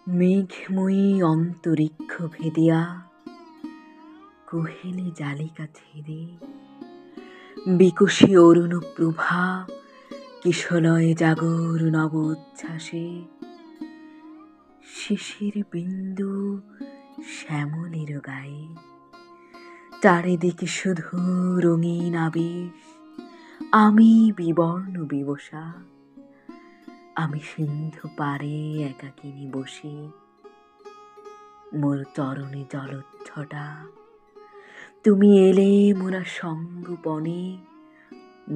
মেঘময়ী অন্তরিক্ষ ভেদিয়া কুহেলি জালিকা ছেদে বিকুশী অরুণ প্রভা কিশলয়ে জাগর নব উচ্ছ্বাসে শিশির বিন্দু শ্যামলের গায়ে চারিদিকে শুধু রঙিন আবেশ। আমি বিবর্ণ বিবসা, আমি সিন্ধু পারে একাকিনী বসে, মোর চরণে জলোচ্ছটা তুমি এলে মোরা সঙ্গপনে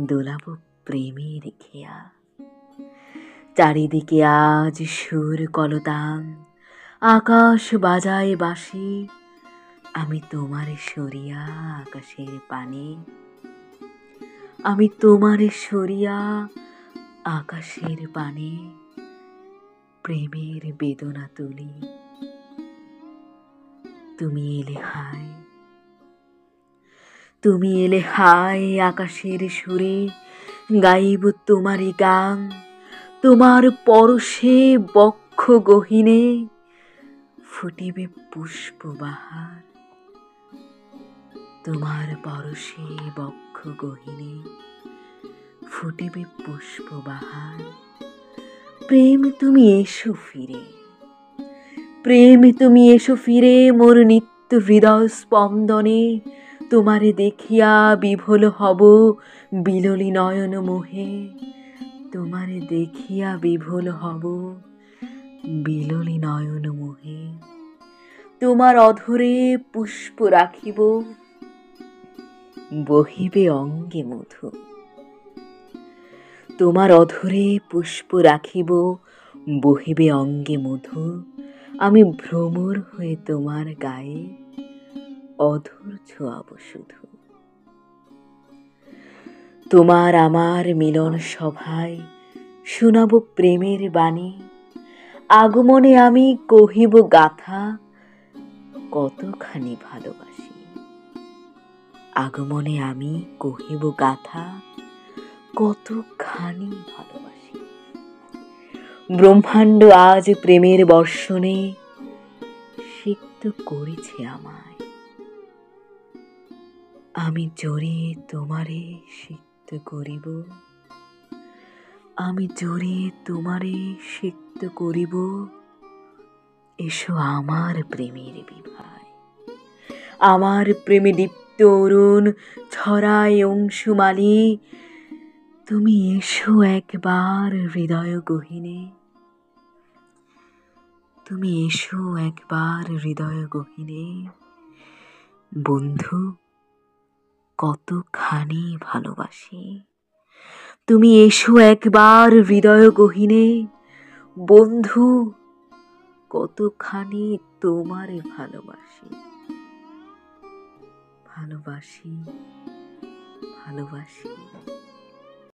দোলাব প্রেমের খেয়া। চারিদিকে আজ সুর কলতান, আকাশ বাজায় বাঁশি, আমি তোমারে সরিয়া আকাশের পানে, আমি তোমারে সরিয়া আকাশের পানে প্রেমের বেদনা তুলি। তুমি এলে হায়, তুমি এলে হায় আকাশের সুরে গাইব তোমারই গান। তোমার পরশে বক্ষ গহীনে ফুটিবে পুষ্পবাহার। তোমার পরশে বক্ষ গহীনে ফুটিবে পুষ্পবাহার। প্রেম তুমি এসো ফিরে, প্রেম তুমি এসো ফিরে মোর নিত্য হৃদয় স্পন্দনে। তোমারে দেখিয়া বিভোল হব বিললি নয়ন মোহে, তোমারে দেখিয়া বিভোল হব বিললি নয়ন মোহে। তোমার অধরে পুষ্প রাখিব বহিবে অঙ্গে মধু, তোমার অধরে পুষ্প রাখিব বহিবে অঙ্গে মধু। আমি ভ্রমর হয়ে তোমার গায়ে অধর ছোঁয়াব শুধু। তোমার আমার মিলন সভায় শোনাব প্রেমের বাণী। আগমনে আমি কহিব গাথা কতখানি ভালোবাসি। আগমনে আমি কহিব গাথা কতখানি ভালোবাসি। ব্রহ্মাণ্ড আজ প্রেমের বর্ষণে সিক্ত করেছে আমায়। আমি জড়িয়ে তোমারে সিক্ত করিব, আমি জড়িয়ে তোমারে সিক্ত করিব। এসো আমার প্রেমের বিভায়, আমার প্রেমে দীপ্ত অরুণ ছড়ায় অংশুমালী। তুমি এসো একবার হৃদয় গহীনে, তুমি এসো একবার হৃদয় গহীনে। বন্ধু কতখানি ভালোবাসি, তুমি এসো একবার হৃদয় গহীনে। বন্ধু কতখানি তোমারে ভালোবাসি, ভালোবাসি, ভালোবাসি।